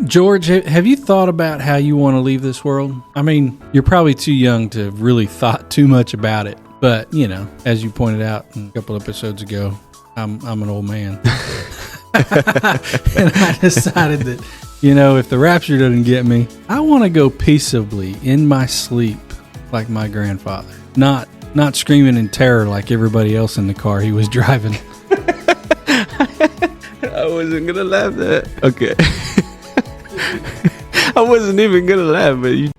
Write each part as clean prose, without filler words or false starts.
George, have you thought about how you want to leave this world? I mean, you're probably too young to have really thought too much about it. But, you know, as you pointed out a couple episodes ago, I'm an old man. And I decided that, you know, if the rapture doesn't get me, I want to go peaceably in my sleep like my grandfather. Not screaming in terror like everybody else in the car he was driving. I wasn't going to laugh at that. Okay. I wasn't even gonna laugh, but you.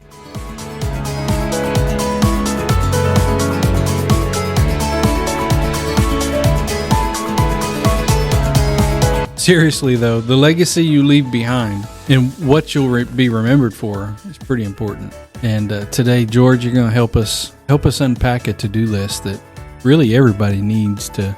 Seriously, though, the legacy you leave behind and what you'll be remembered for is pretty important. And today, George, you're going to help us unpack a to-do list that really everybody needs to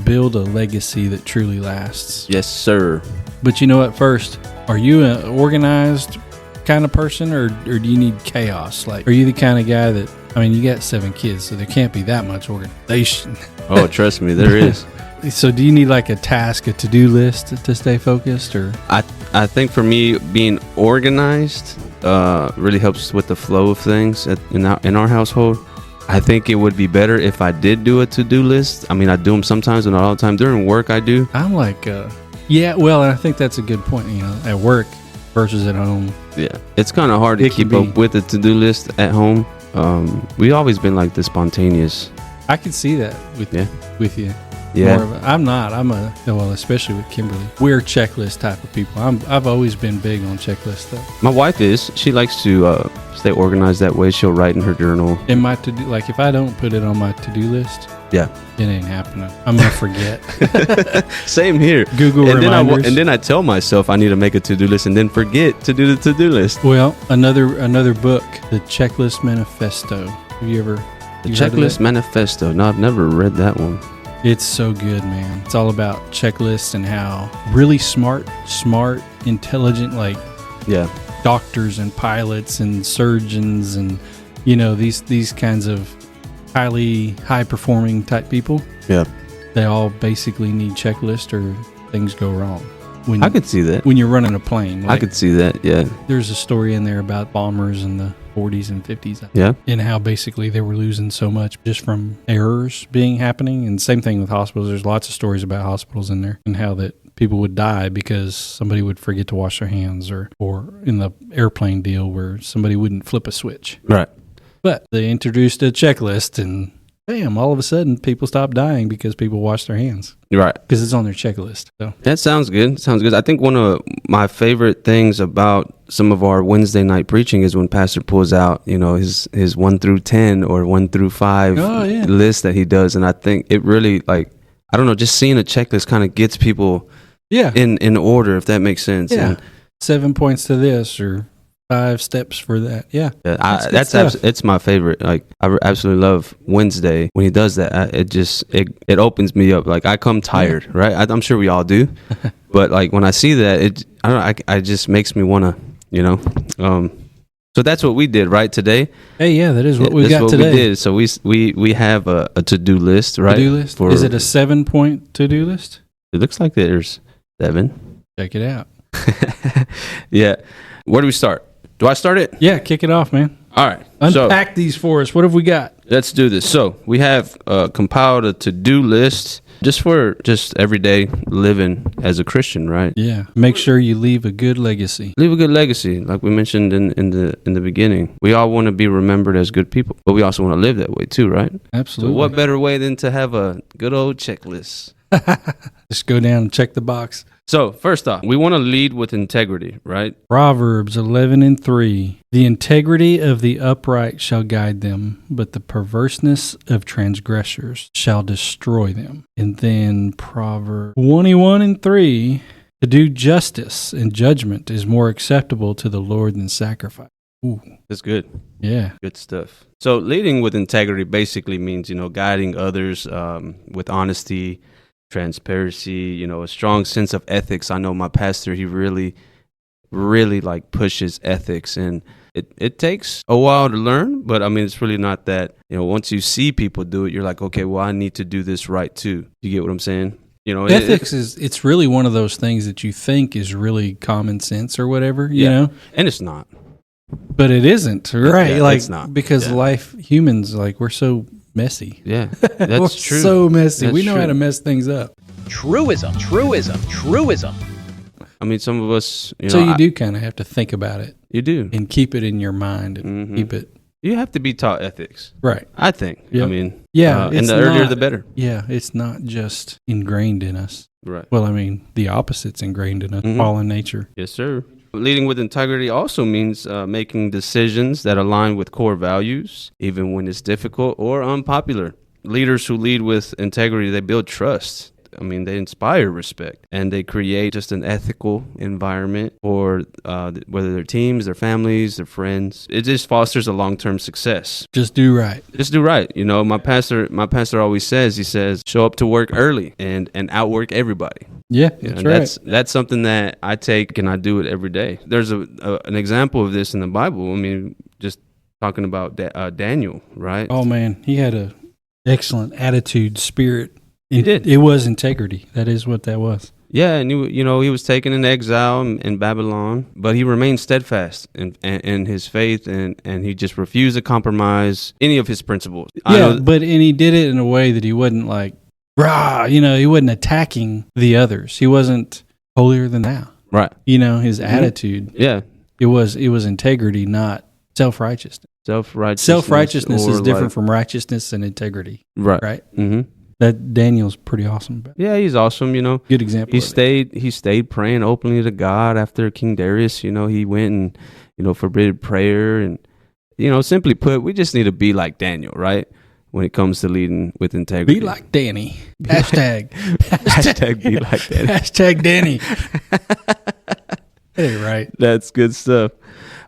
build a legacy that truly lasts. Yes, sir. But you know what? First, are you an organized kind of person, or do you need chaos? Like, are you the kind of guy that, I mean, you got 7 kids, so there can't be that much organization. Oh, trust me, there is. So do you need like a task, a to-do list to stay focused? Or I think for me, being organized really helps with the flow of things in our household. I think it would be better if I did do a to-do list. I mean, I do them sometimes, but not all the time. During work, I do. I'm like, yeah, well, I think that's a good point, you know, at work versus at home. Yeah, it's kind of hard to keep up with a to-do list at home. We've always been like the spontaneous. I can see that with you. Yeah. I'm not. Well, especially with Kimberly. We're checklist type of people. I've always been big on checklist stuff. My wife is. She likes to stay organized that way. She'll write in her journal. In my to-do, like if I don't put it on my to-do list, yeah, it ain't happening. I'm gonna forget. Same here. Google reminders. And then I tell myself I need to make a to-do list, and then forget to do the to-do list. Well, another book, The Checklist Manifesto. Have you ever? The Checklist Manifesto. No, I've never read that one. It's so good, man. It's all about checklists and how really smart, intelligent, like doctors and pilots and surgeons and, you know, these kinds of high performing type people. Yeah. They all basically need checklists or things go wrong. I could see that. When you're running a plane. Like, I could see that, yeah. There's a story in there about bombers in the 40s and 50s. Yeah. And how basically they were losing so much just from errors happening. And same thing with hospitals. There's lots of stories about hospitals in there and how that people would die because somebody would forget to wash their hands or in the airplane deal where somebody wouldn't flip a switch. Right. But they introduced a checklist and bam, all of a sudden people stopped dying because people washed their hands. Right. Because it's on their checklist. So that sounds good. I think one of my favorite things about some of our Wednesday night preaching is when Pastor pulls out, you know, his 1 through 10 or 1 through 5 list that he does. And I think it really, like, I don't know, just seeing a checklist kind of gets people in order, if that makes sense. Yeah. And 7 points to this or 5 steps for that. Yeah. It's my favorite. Like, I absolutely love Wednesday when he does that. It opens me up. Like, I come tired, right? I'm sure we all do. But like when I see that, it just makes me want to, you know. So that's what we did, right, today? Hey, yeah, that is what we got today. We did. So we have a to-do list, right? To-do list? Is it a 7-point to-do list? It looks like there's 7. Check it out. Yeah. Where do we start? Do I start it? Yeah, kick it off, man. All right. Unpack these for us. What have we got? Let's do this. So we have compiled a to-do list for everyday living as a Christian, right? Yeah. Make sure you leave a good legacy. Leave a good legacy, like we mentioned in the beginning. We all want to be remembered as good people, but we also want to live that way too, right? Absolutely. So what better way than to have a good old checklist? Just go down and check the box. So, first off, we want to lead with integrity, right? Proverbs 11:3. The integrity of the upright shall guide them, but the perverseness of transgressors shall destroy them. And then Proverbs 21:3. To do justice and judgment is more acceptable to the Lord than sacrifice. Ooh. That's good. Yeah. Good stuff. So, leading with integrity basically means, you know, guiding others with honesty, transparency, you know, a strong sense of ethics. I know my pastor, he really like pushes ethics, and it takes a while to learn, but I mean, it's really not that, you know, once you see people do it, you're like, okay, well, I need to do this right too. You get what I'm saying? ethics it's really one of those things that you think is really common sense or whatever, you know? And it's not. But it isn't, right? Yeah, it's not. Because humans, we're so messy. Yeah, that's we're true. So messy. That's we know true. how to mess things up. Truism. I mean, some of us, so you do kind of have to think about it. You do. And keep it in your mind and keep it. You have to be taught ethics. Right. I think. Yep. I mean, and the earlier the better. Yeah, it's not just ingrained in us. Right. Well, I mean, the opposite's ingrained in us, fallen nature. Yes, sir. Leading with integrity also means making decisions that align with core values, even when it's difficult or unpopular. Leaders who lead with integrity, they build trust. I mean, they inspire respect, and they create just an ethical environment for whether their teams, their families, their friends. It just fosters a long-term success. Just do right. Just do right. My pastor always says, he says, show up to work early and outwork everybody. Yeah, that's right. That's something that I take and I do it every day. There's an example of this in the Bible. I mean, just talking about Daniel, right? Oh man, he had a excellent attitude, spirit. He did. It was integrity. That is what that was. Yeah, and he was taken into exile in Babylon, but he remained steadfast in his faith, and he just refused to compromise any of his principles. Yeah, and he did it in a way that he wasn't rah, he wasn't attacking the others. He wasn't holier than thou. Right. His attitude. Yeah. It was integrity, not self-righteousness. Self-righteousness is different from righteousness and integrity. Right. Right. Mm-hmm. That Daniel's pretty awesome. Yeah, he's awesome. Good example. He stayed praying openly to God after King Darius. He went and forbid prayer, and simply put, we just need to be like Daniel, right? When it comes to leading with integrity, be like Danny. Hashtag be like Danny. Hashtag Danny. Hey, right. That's good stuff.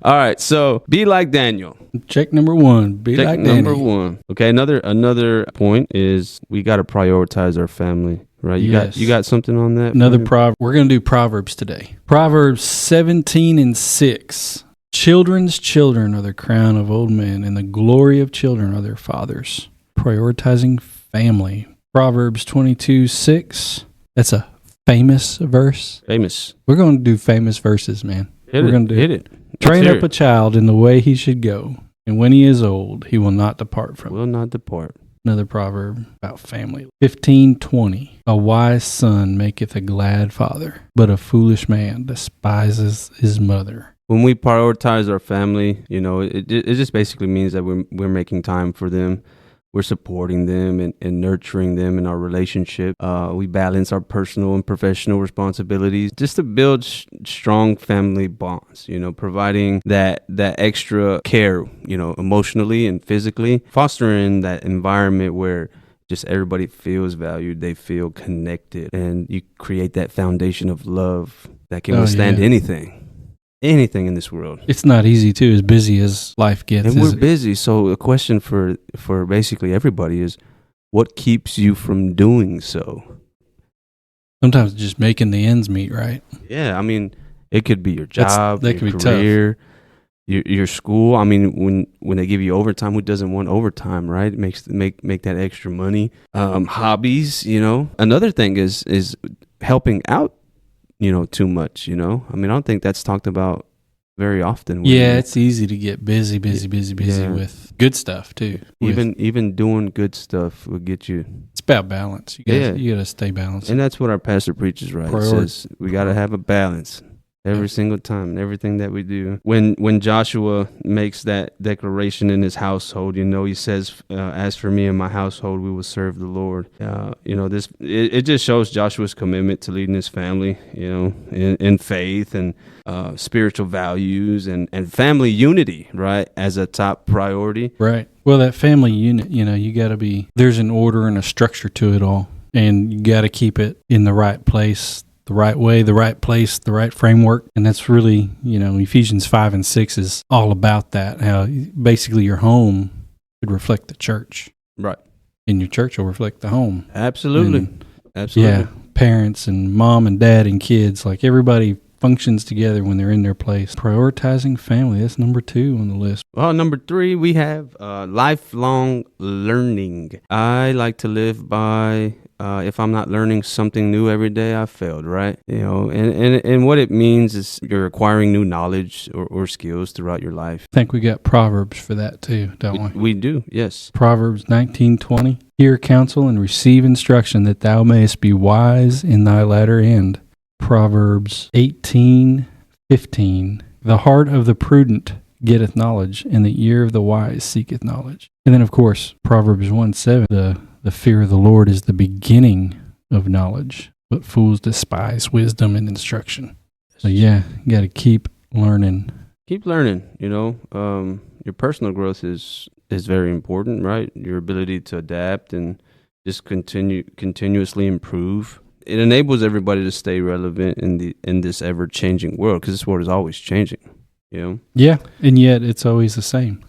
All right, so be like Daniel. Check number one. Be like Danny. Number one. Okay, another point is we got to prioritize our family, right? You got something on that? Another proverb. We're going to do Proverbs today. Proverbs 17:6. Children's children are the crown of old men, and the glory of children are their fathers. Prioritizing family. Proverbs 22:6. That's a famous verse. Famous. We're going to do famous verses, man. We're going to hit it. Train up a child in the way he should go, and when he is old, he will not depart from it. Will not depart. Another proverb about family. 15:20. A wise son maketh a glad father, but a foolish man despises his mother. When we prioritize our family, it just basically means that we're making time for them. We're supporting them and nurturing them in our relationship. We balance our personal and professional responsibilities just to build strong family bonds, providing that extra care, emotionally and physically, fostering that environment where just everybody feels valued, they feel connected, and you create that foundation of love that can withstand anything in this world. It's not easy too, as busy as life gets. And we're busy. So a question for basically everybody is, what keeps you from doing so? Sometimes just making the ends meet, right? Yeah, I mean, it could be your job, that could your be career, tough. Your school. I mean, when they give you overtime, who doesn't want overtime, right? It makes make that extra money. Hobbies, Another thing is helping out. Too much, I mean, I don't think that's talked about very often. It's easy to get busy with good stuff too. Even doing good stuff will get you. It's about balance. You gotta stay balanced. And that's what our pastor preaches, right? He says we gotta have a balance every single time in everything that we do. When Joshua makes that declaration in his household, he says, as for me and my household, we will serve the Lord. It just shows Joshua's commitment to leading his family, in faith and spiritual values and family unity, right, as a top priority. Right. Well, that family unit, you got to there's an order and a structure to it all, and you got to keep it in the right place, the right way, the right place, the right framework. And that's really, Ephesians 5 and 6 is all about that. How basically your home should reflect the church. Right. And your church will reflect the home. Absolutely. Absolutely. Yeah. Parents and mom and dad and kids, everybody functions together when they're in their place. Prioritizing family. That's number 2 on the list. Well, number 3, we have lifelong learning. I like to live by if I'm not learning something new every day, I failed, right? And what it means is you're acquiring new knowledge or skills throughout your life. I think we got Proverbs for that too, don't we? We do, yes. Proverbs 19:20. Hear counsel and receive instruction, that thou mayest be wise in thy latter end. Proverbs 18:15. The heart of the prudent getteth knowledge, and the ear of the wise seeketh knowledge. And then, of course, Proverbs 1:7. The fear of the Lord is the beginning of knowledge, but fools despise wisdom and instruction. So yeah, you got to keep learning. Keep learning. Your personal growth is very important, right? Your ability to adapt and just continuously improve. It enables everybody to stay relevant in this ever changing world, because this world is always changing. Yeah, and yet it's always the same.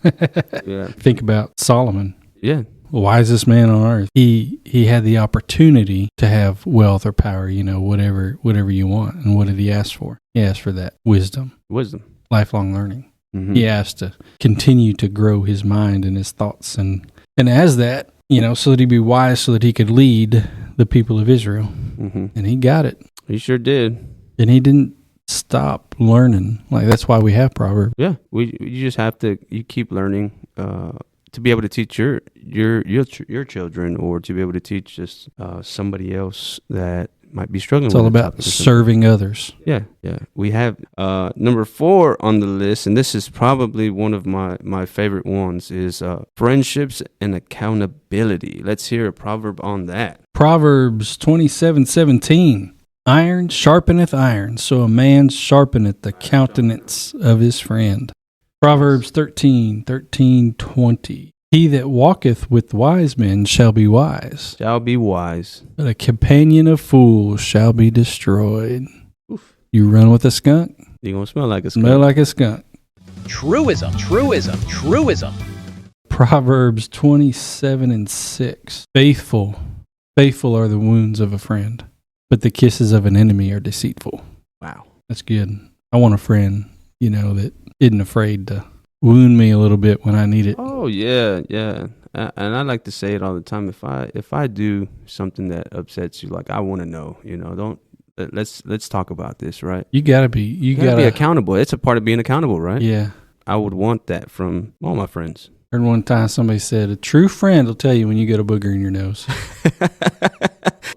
Yeah. Think about Solomon. Yeah. The wisest man on earth. He had the opportunity to have wealth or power, whatever you want. And what did he ask for? He asked for that wisdom. Lifelong learning. Mm-hmm. He asked to continue to grow his mind and his thoughts. And as that, so that he'd be wise, so that he could lead the people of Israel. Mm-hmm. And he got it. He sure did. And he didn't stop learning. Like, that's why we have Proverbs. Yeah. You just have to, you keep learning, to be able to teach your children, or to be able to teach just somebody else that might be struggling. It's all about serving others. Yeah. We have number 4 on the list, and this is probably one of my favorite ones, is friendships and accountability. Let's hear a proverb on that. Proverbs 27:17. Iron sharpeneth iron, so a man sharpeneth the countenance of his friend. Proverbs 13:20. He that walketh with wise men shall be wise. But a companion of fools shall be destroyed. Oof. You run with a skunk, you're going to smell like a skunk. Truism. Proverbs 27:6. Faithful are the wounds of a friend, but the kisses of an enemy are deceitful. Wow. That's good. I want a friend, that isn't afraid to wound me a little bit when I need it. Oh, yeah. And I like to say it all the time. If I do something that upsets you, like, I want to know, let's talk about this, right? You gotta be accountable. It's a part of being accountable, right? Yeah. I would want that from all my friends. I heard one time somebody said, a true friend will tell you when you got a booger in your nose.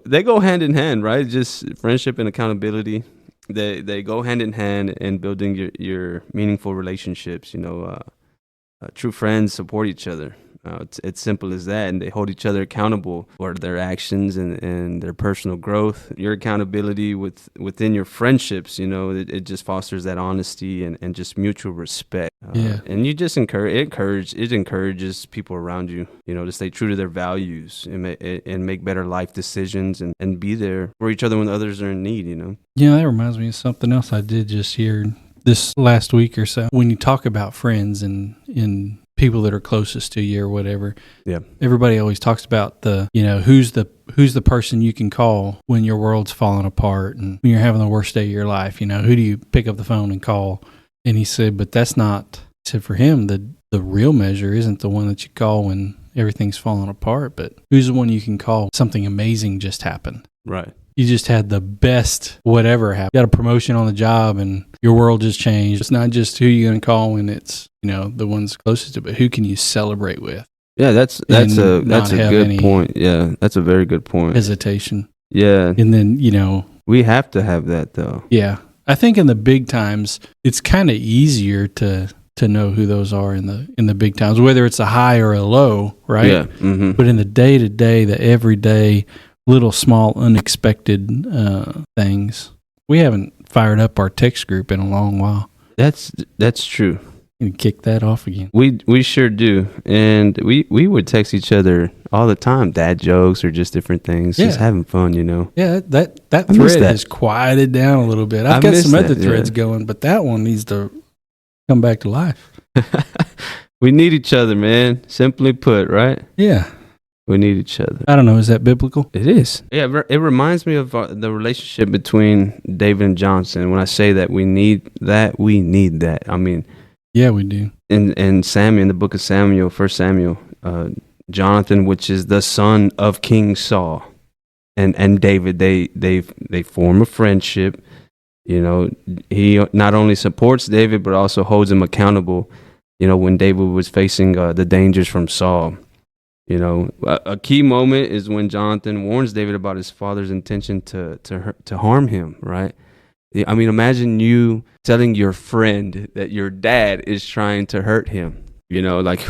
They go hand in hand, right? Just friendship and accountability. They go hand in hand in building your meaningful relationships. True friends support each other. It's simple as that, and they hold each other accountable for their actions and their personal growth. Your accountability within your friendships, it just fosters that honesty and just mutual respect. And you just encourages people around you, to stay true to their values and make better life decisions and be there for each other when others are in need. Yeah, that reminds me of something else I did just here this last week or so. When you talk about friends and people that are closest to you or whatever. Yeah. Everybody always talks about who's the person you can call when your world's falling apart and when you're having the worst day of your life. Who do you pick up the phone and call? And he said, but that's not. He said, for him, the real measure isn't the one that you call when everything's falling apart, but who's the one you can call something amazing just happened. Right. You just had the best whatever happen. You got a promotion on the job and your world just changed. It's not just who you're going to call when it's, the ones closest to it, but who can you celebrate with? Yeah, that's a good point. Yeah, that's a very good point. Hesitation. Yeah. And then, we have to have that though. Yeah. I think in the big times, it's kind of easier to know who those are in the big times, whether it's a high or a low, right? Yeah. Mm-hmm. But in the day-to-day, the everyday, little small unexpected things, we haven't fired up our text group in a long while. That's true. And kick that off again. We sure do. And we would text each other all the time, dad jokes or just different things, just having fun, Yeah, that thread has quieted down a little bit. I've got some other threads going, but that one needs to come back to life. We need each other, man. Simply put, right? Yeah. We need each other. I don't know. Is that biblical? It is. Yeah, it reminds me of the relationship between David and Johnson. When I say that we need that. I mean, yeah, we do. In Samuel, in the book of Samuel, 1 Samuel, Jonathan, which is the son of King Saul, and David, they form a friendship. You know, he not only supports David, but also holds him accountable, you know, when David was facing the dangers from Saul. You know, a key moment is when Jonathan warns David about his father's intention to harm him, right? I mean, imagine you telling your friend that your dad is trying to hurt him. You know, like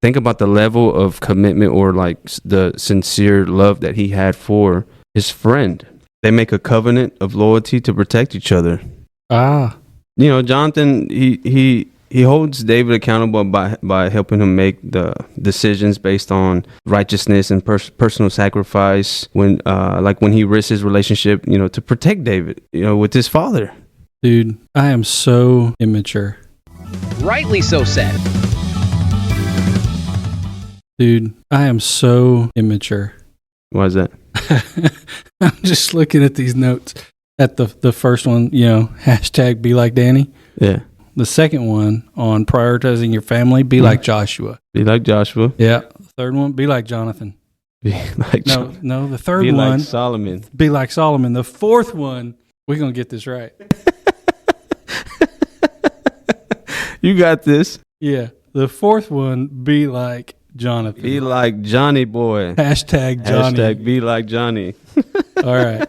think about the level of commitment or like the sincere love that he had for his friend. They make a covenant of loyalty to protect each other. You know, Jonathan, he holds David accountable by helping him make the decisions based on righteousness and personal sacrifice. When he risks his relationship, you know, to protect David, you know, with his father. Dude, I am so immature. Rightly so said. Dude, I am so immature. Why is that? I'm just looking at these notes. At the first one, you know, hashtag be like Danny. Yeah. The second one on prioritizing your family, be like Joshua. Be like Joshua. Yeah. The third one, be like Jonathan. Be like No, the third be one. Be like Solomon. Be like Solomon. The fourth one, we're going to get this right. You got this. Yeah. The fourth one, be like Jonathan. Be like Johnny boy. Hashtag Johnny. Hashtag be like Johnny. All right.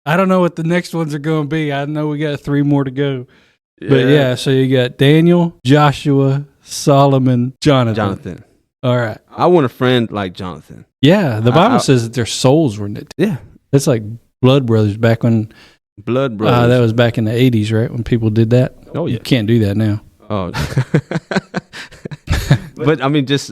I don't know what the next ones are going to be. I know we got 3 more to go. Yeah. But yeah, so you got Daniel, Joshua, Solomon, Jonathan. All right. I want a friend like Jonathan. Yeah, the Bible says that their souls were knit. Yeah. That's like blood brothers back when. Blood brothers. That was back in the 80s, right? When people did that. Oh, yeah. You can't do that now. Oh. But I mean, just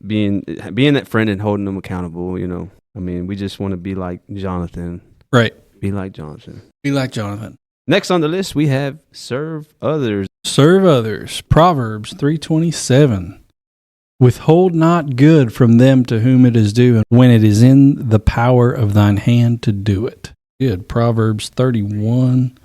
being that friend and holding them accountable, you know. I mean, we just want to be like Jonathan. Right. Be like Jonathan. Be like Jonathan. Next on the list, we have serve others. Serve others. Proverbs 3:27. Withhold not good from them to whom it is due, when it is in the power of thine hand to do it. Good. Proverbs 31,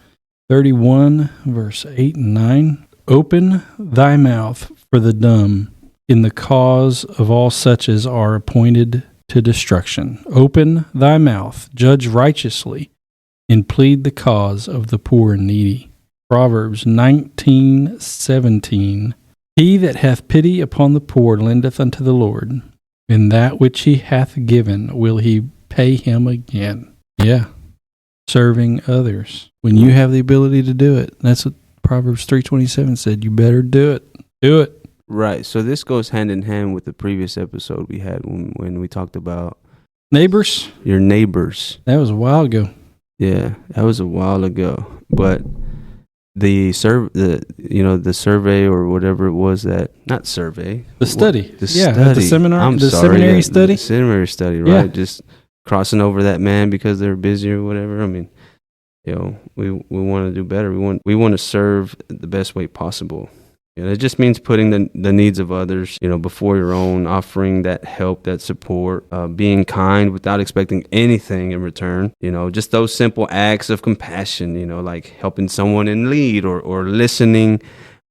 verse 8 and 9. Open thy mouth for the dumb in the cause of all such as are appointed to destruction. Open thy mouth, judge righteously, and plead the cause of the poor and needy. Proverbs 19:17. He that hath pity upon the poor lendeth unto the Lord, and that which he hath given will he pay him again. Yeah. Serving others. When you have the ability to do it. That's what Proverbs 3:27 said. You better do it. Do it. Right. So this goes hand in hand with the previous episode we had when we talked about neighbors. Your neighbors. That was a while ago. Yeah, that was a while ago. But the survey or whatever it was that, not survey, the study, the study. Seminary study, the seminary study, right? Yeah. Just crossing over that man because they're busy or whatever. I mean, you know, we want to do better. We want to serve the best way possible. You know, it just means putting the needs of others, you know, before your own, offering that help, that support, being kind without expecting anything in return. You know, just those simple acts of compassion, you know, like helping someone in need or listening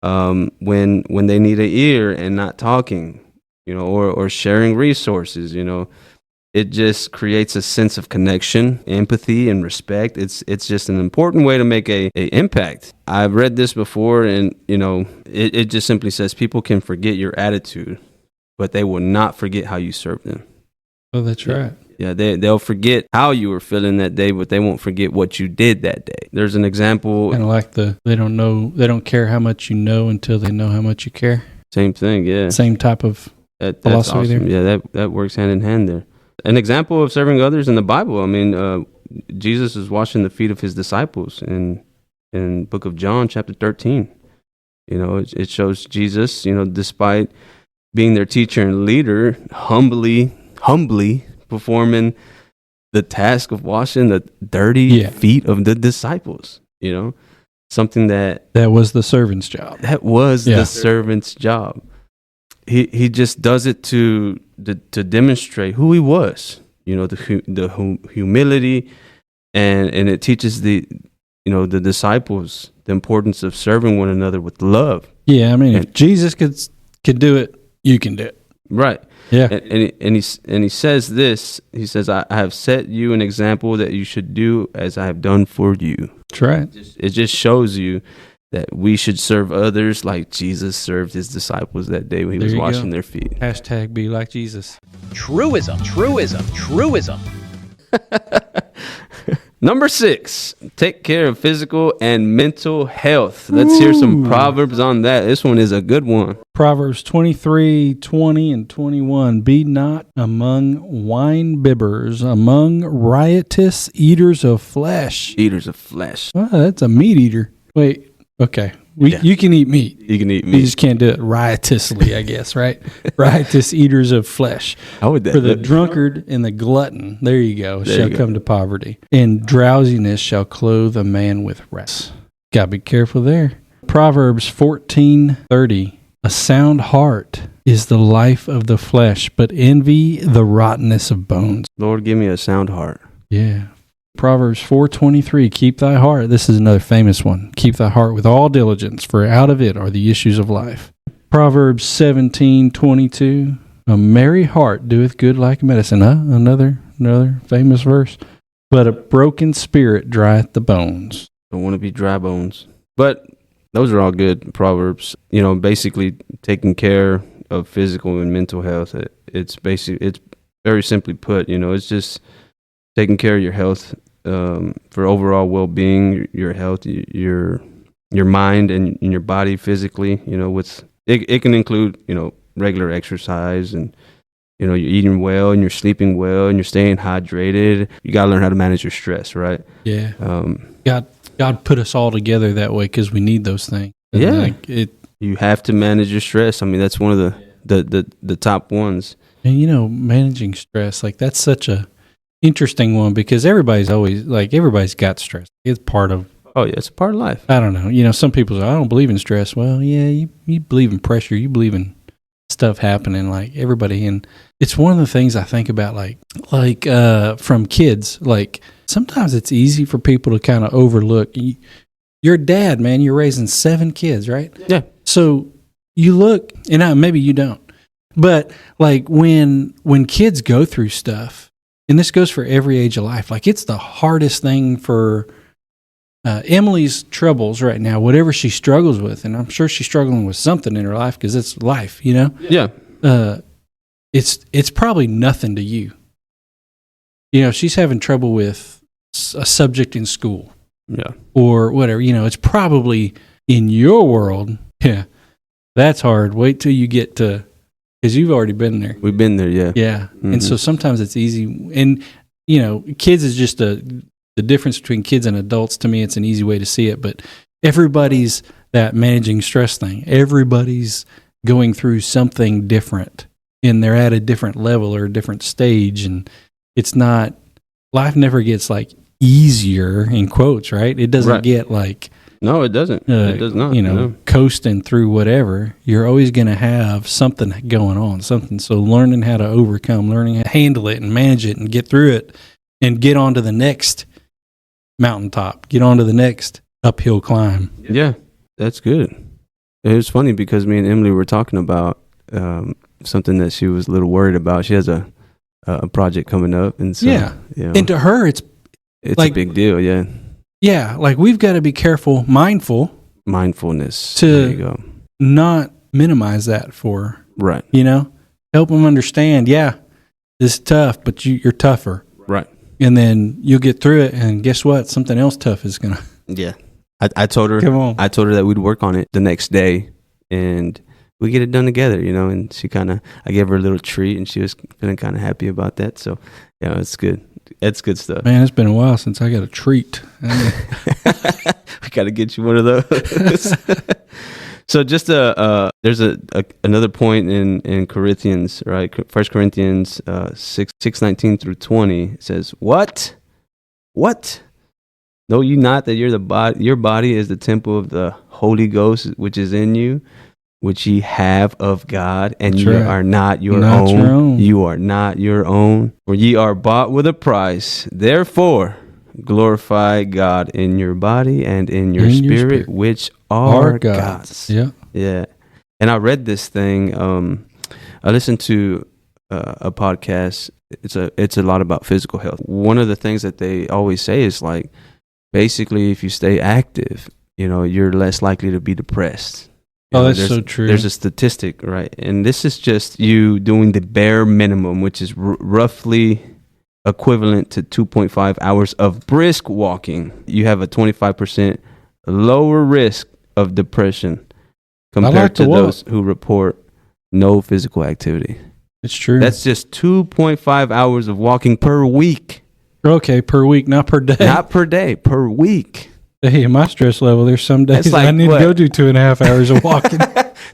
when they need an ear and not talking, you know, or sharing resources, you know. It just creates a sense of connection, empathy, and respect. It's just an important way to make a impact. I've read this before, and you know, it just simply says people can forget your attitude, but they will not forget how you serve them. Oh, that's right. Yeah, they'll forget how you were feeling that day, but they won't forget what you did that day. There's an example. Kind of like they don't care how much you know until they know how much you care. Same thing, yeah. Same type of that's philosophy awesome. there. Yeah, that works hand in hand there. An example of serving others in the Bible. I mean, Jesus is washing the feet of his disciples in book of John, chapter 13. You know, it shows Jesus, you know, despite being their teacher and leader, humbly performing the task of washing the dirty feet of the disciples. You know, something that was the servant's job. That was the servant's job. He just does it to demonstrate who he was, you know, the humility, and it teaches the disciples the importance of serving one another with love. Yeah, I mean, if Jesus could do it, you can do it. Right. Yeah. And he says this. He says, I have set you an example that you should do as I have done for you. That's right. It just shows you that we should serve others like Jesus served his disciples that day when he was washing their feet. Hashtag be like Jesus. Truism, truism, truism. Number 6, take care of physical and mental health. Let's hear some Proverbs on that. This one is a good one. Proverbs 23:20 and 21. Be not among wine bibbers, among riotous eaters of flesh. Eaters of flesh. Oh, that's a meat eater. Wait, okay. You can eat meat. You can eat You meat. just can't do it riotously, I guess, right? Riotous eaters of flesh. How would that For the drunkard and the glutton, there you go, shall come to poverty. And drowsiness shall clothe a man with rest. Got to be careful there. Proverbs 14:30. A sound heart is the life of the flesh, but envy the rottenness of bones. Lord, give me a sound heart. Yeah. Proverbs 4:23, keep thy heart. This is another famous one. Keep thy heart with all diligence, for out of it are the issues of life. Proverbs 17:22, a merry heart doeth good like medicine. Another famous verse. But a broken spirit drieth the bones. Don't want to be dry bones. But those are all good Proverbs. You know, basically taking care of physical and mental health. It's very simply put, you know, it's just taking care of your health for overall well-being, your health, your mind and your body physically, you know, it can include, you know, regular exercise and, you know, you're eating well and you're sleeping well and you're staying hydrated. You got to learn how to manage your stress, right? Yeah. God put us all together that way because we need those things. And yeah. You have to manage your stress. I mean, that's one of the top ones. And, you know, managing stress, like that's such a interesting one because everybody's got stress. It's part of. Oh, yeah, it's a part of life. I don't know. You know, some people say, I don't believe in stress. Well, yeah, you believe in pressure. You believe in stuff happening, like everybody. And it's one of the things I think about, like from kids. Like sometimes it's easy for people to kind of overlook. You're a dad, man. You're raising 7 kids, right? Yeah. So you look, and maybe you don't, but like when kids go through stuff, and this goes for every age of life, like it's the hardest thing for Emily's troubles right now, whatever she struggles with, and I'm sure she's struggling with something in her life because it's life, you know? Yeah. It's probably nothing to you. You know, she's having trouble with a subject in school. Yeah. Or whatever, you know, it's probably in your world, yeah, that's hard. Wait till you get to, because you've already been there. We've been there, yeah. Yeah. Mm-hmm. And so sometimes it's easy. And, you know, kids is just the difference between kids and adults. To me, it's an easy way to see it. But everybody's that managing stress thing. Everybody's going through something different. And they're at a different level or a different stage. And it's not, life never gets like easier in quotes, right? It doesn't get like, no, it doesn't. It does not. You know, coasting through whatever. You're always going to have something going on, something. So learning how to overcome, learning how to handle it and manage it and get through it and get on to the next mountaintop, get on to the next uphill climb. Yeah, that's good. It was funny because me and Emily were talking about something that she was a little worried about. She has a project coming up. And so, you know, and to her, it's like, a big deal, yeah. Yeah, like we've got to be careful, mindfulness to there you go. Not minimize that for her. Right. You know, help them understand, yeah, this is tough, but you're tougher. Right. And then you'll get through it, and guess what? Something else tough is going to. Yeah. I told her. Come on. I told her that we'd work on it the next day, and we get it done together, you know, and I gave her a little treat, and she was feeling kind of happy about that. So, yeah, it's good. It's good stuff. Man, it's been a while since I got a treat. We got to get you one of those. So just there's another point in Corinthians, right? 1 Corinthians 6:19 through 20. It says, What? Know you not that your body is the temple of the Holy Ghost, which is in you, which ye have of God, and That's ye right. are not your Not own. your own. You are not your own. For ye are bought with a price. Therefore, glorify God in your body and in your spirit, which are God's. Yeah. Yeah. And I read this thing I listened to a podcast. It's a lot about physical health. One of the things that they always say is like, basically, if you stay active, you're less likely to be depressed. That's so true. There's a statistic, right? And this is just you doing the bare minimum, which is roughly equivalent to 2.5 hours of brisk walking. You have a 25% lower risk of depression compared to those who report no physical activity. It's true. That's just 2.5 hours of walking per week. Okay, per week, not per day. Not per day, per week. Hey, my stress level, there's some days I need to go do 2.5 hours of walking.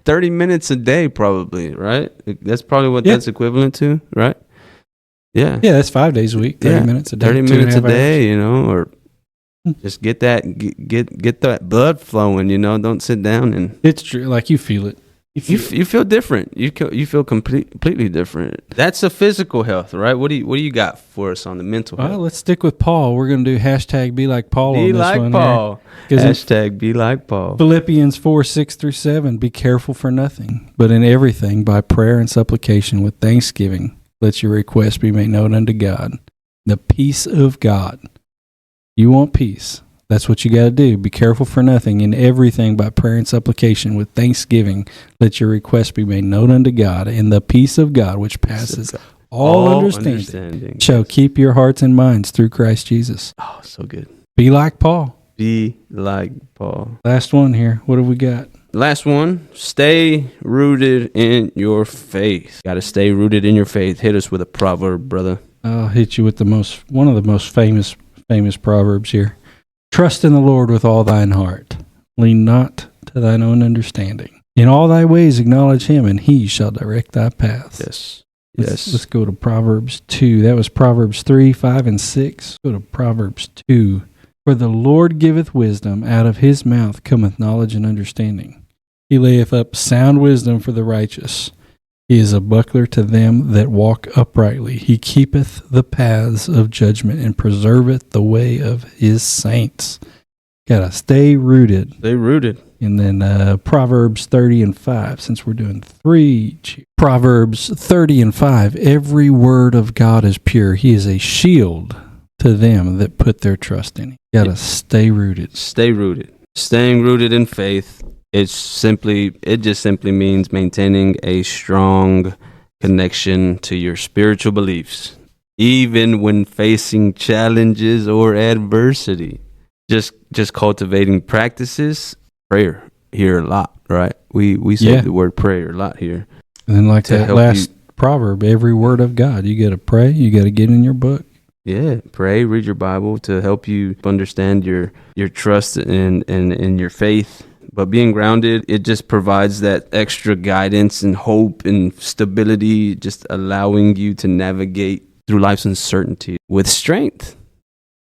30 minutes a day probably, right? That's probably what that's equivalent to, right? Yeah. Yeah, that's 5 days a week, 30 minutes a day. 30 minutes a day, or just get that blood flowing, Don't sit down and... It's true, like you feel it. You feel different. You feel completely different. That's a physical health, right? What do you got for us on the mental health? Well, let's stick with Paul. We're going to do hashtag be like Paul on this one. Be like Paul. Hashtag be like Paul. Philippians 4:6-7. Be careful for nothing, but in everything by prayer and supplication with thanksgiving, let your requests be made known unto God. The peace of God. You want peace. That's what you got to do. Be careful for nothing. In everything by prayer and supplication with thanksgiving, let your requests be made known unto God. And the peace of God, which passes all understanding, shall keep your hearts and minds through Christ Jesus. Oh, so good. Be like Paul. Be like Paul. Last one here. What have we got? Last one. Stay rooted in your faith. Got to stay rooted in your faith. Hit us with a proverb, brother. I'll hit you with one of the most famous proverbs here. Trust in the Lord with all thine heart. Lean not to thine own understanding. In all thy ways acknowledge him, and he shall direct thy paths. Yes. Let's go to Proverbs 2. That was Proverbs 3, 5, and 6. Go to Proverbs 2. For the Lord giveth wisdom, out of his mouth cometh knowledge and understanding. He layeth up sound wisdom for the righteous. He is a buckler to them that walk uprightly. He keepeth the paths of judgment and preserveth the way of his saints. Gotta stay rooted. Stay rooted. And then Proverbs 30 and 5, since we're doing 3. Proverbs 30 and 5. Every word of God is pure. He is a shield to them that put their trust in him. Gotta stay rooted. Stay rooted. Staying rooted in faith. It just simply means maintaining a strong connection to your spiritual beliefs, even when facing challenges or adversity. Just cultivating practices, prayer here a lot, right? We say the word prayer a lot here. And then like that last proverb, every word of God, you got to pray, you got to get in your book. Yeah, pray, read your Bible to help you understand your trust and your faith. But being grounded, it just provides that extra guidance and hope and stability, just allowing you to navigate through life's uncertainty with strength,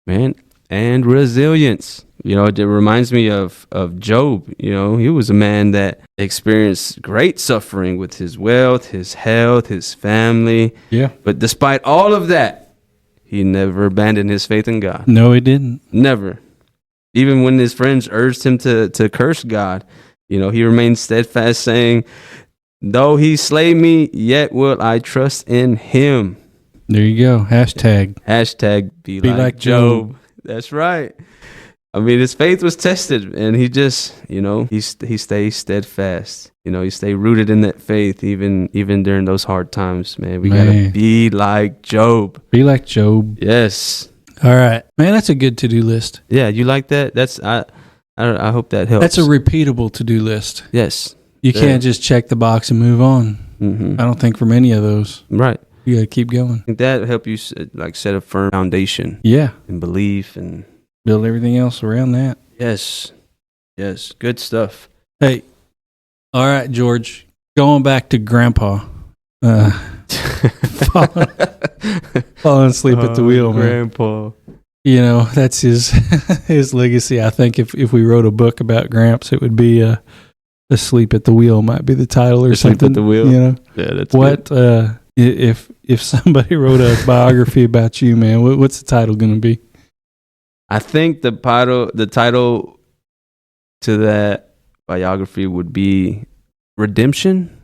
man, and resilience. It reminds me of Job. He was a man that experienced great suffering with his wealth, his health, his family. Yeah. But despite all of that, he never abandoned his faith in God. No, he didn't. Never. Even when his friends urged him to curse God, he remained steadfast, saying, though he slay me, yet will I trust in him. There you go. Hashtag be like Job. That's right. I mean, his faith was tested, and he just, he stays steadfast. He stay rooted in that faith, even during those hard times, man. We gotta be like Job. Be like Job. Yes. All right, man. That's a good to-do list. Yeah, you like that? I hope that helps. That's a repeatable to-do list. Yes. You can't just check the box and move on. Mm-hmm. I don't think from any of those. Right. You got to keep going. I think that will help you set a firm foundation. Yeah. And belief and build everything else around that. Yes. Good stuff. Hey. All right, George. Going back to Grandpa. Falling asleep at the wheel, man. Grandpa. That's his legacy. I think if we wrote a book about Gramps, it would be Asleep at the Wheel might be the title or Asleep something. At the Wheel. Yeah, that's what if somebody wrote a biography about you, man, what's the title going to be? I think the title to that biography would be Redemption.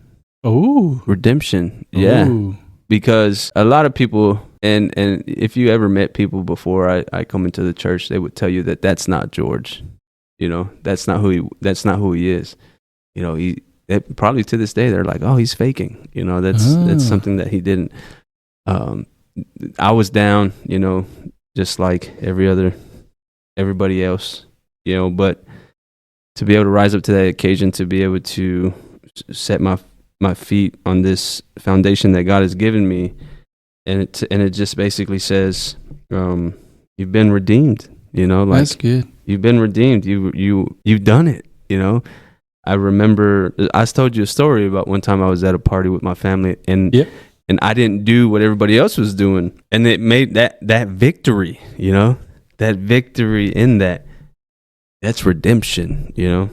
Oh, redemption. Yeah. Ooh. Because a lot of people, and if you ever met people before I come into the church, they would tell you that that's not George. You know, that's not who he is. You know, probably to this day they're like, oh, he's faking. You know, that's something that he didn't. I was down, you know, just like everybody else, you know, but to be able to rise up to that occasion, to be able to set my feet on this foundation that God has given me, and it just basically says, you've been redeemed. You know, like, that's good. You've been redeemed. You've done it. You know, I remember I told you a story about one time I was at a party with my family, and I didn't do what everybody else was doing, and it made that victory. You know, that victory in that's redemption. You know,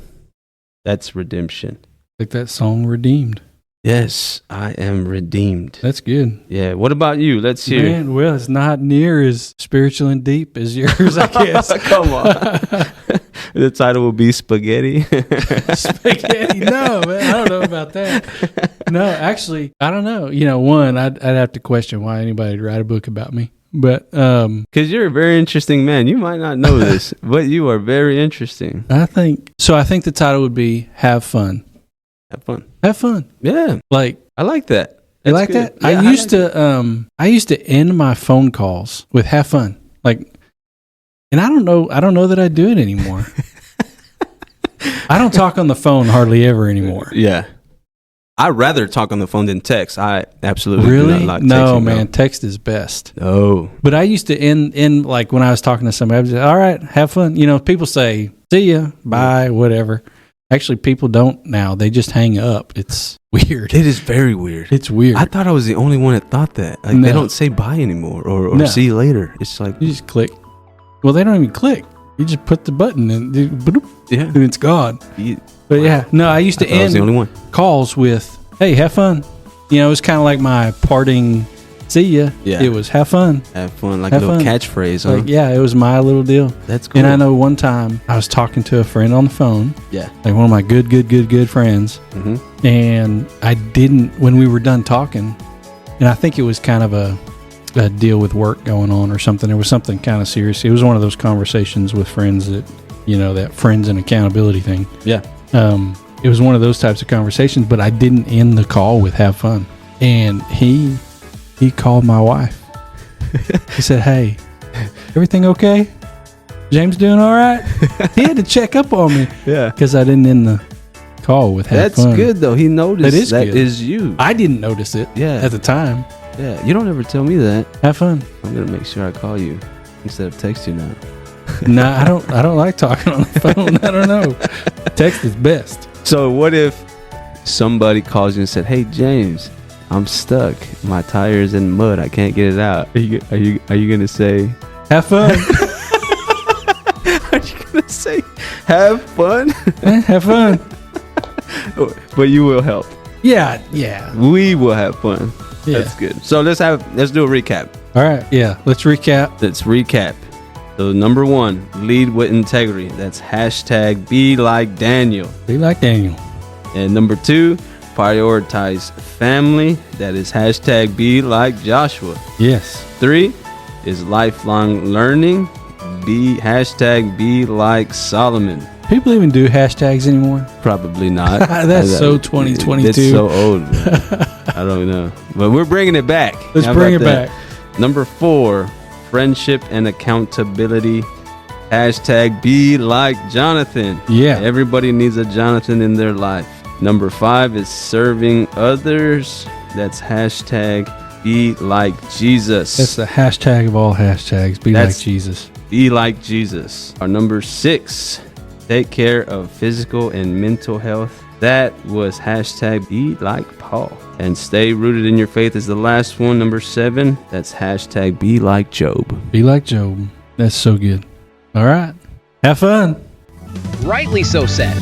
that's redemption. Like that song, Redeemed. Yes, I am redeemed. That's good. Yeah. What about you? Let's hear. Man, well, it's not near as spiritual and deep as yours, I guess. Come on. The title will be Spaghetti. Spaghetti? No, man, I don't know about that. No, actually, I don't know. You know, one, I'd have to question why anybody would write a book about me. But because you're a very interesting man. You might not know this, but you are very interesting. I think the title would be Have Fun. Have fun. Have fun. Yeah. Like, I like that. You like that? Yeah, I used to end my phone calls with "Have fun." Like, and I don't know that I do it anymore. I don't talk on the phone hardly ever anymore. Yeah. I'd rather talk on the phone than text. I absolutely really do not like texting. No, man, text is best. Oh. But I used to end like when I was talking to somebody, I was like, all right, have fun. You know, people say, see ya, bye, whatever. Actually, people don't now. They just hang up. It's weird. It is very weird. It's weird. I thought I was the only one that thought that. Like, they don't say bye anymore or see you later. It's like... You just click. Well, they don't even click. You just put the button and it's gone. But yeah, no, I used to end the only one. Calls with, hey, have fun. You know, it was kind of like my parting see ya. Yeah. It was have fun. Have fun, like have a little catchphrase. Huh? Like, yeah, it was my little deal. That's cool. And I know one time I was talking to a friend on the phone. Yeah. Like one of my good friends. Mm-hmm. And I didn't, when we were done talking, and I think it was kind of a deal with work going on or something. There was something kind of serious. It was one of those conversations with friends that, you know, that friends and accountability thing. Yeah. It was one of those types of conversations, but I didn't end the call with have fun. And he called my wife. He said, hey, everything okay? James doing all right? He had to check up on me. Yeah. Because I didn't end the call with have fun. That's good, though. He noticed that is you. I didn't notice it at the time. Yeah. You don't ever tell me that. Have fun. I'm going to make sure I call you instead of text you now. No, I don't like talking on the phone. I don't know. Text is best. So what if somebody calls you and said, hey, James, I'm stuck. My tire's in mud. I can't get it out. Are you going to say, have fun? Are you going to say, have fun? Have fun. But you will help. Yeah. We will have fun. Yeah. That's good. So let's do a recap. All right. Yeah. Let's recap. So number 1, lead with integrity. That's hashtag be like Daniel. Be like Daniel. And number 2, prioritize family. That is hashtag be like Joshua. Yes. 3 is lifelong learning. Hashtag be like Solomon. People even do hashtags anymore? Probably not. That's so 2022. It's so old. I don't know. But we're bringing it back. Let's bring it back. Number 4, friendship and accountability. Hashtag be like Jonathan. Yeah. Everybody needs a Jonathan in their life. Number 5 is serving others. That's hashtag be like Jesus. That's the hashtag of all hashtags. Be like Jesus. Be like Jesus. Our number 6, take care of physical and mental health. That was hashtag be like Paul. And stay rooted in your faith is the last one. Number 7, that's hashtag be like Job. Be like Job. That's so good. All right. Have fun. Rightly so said.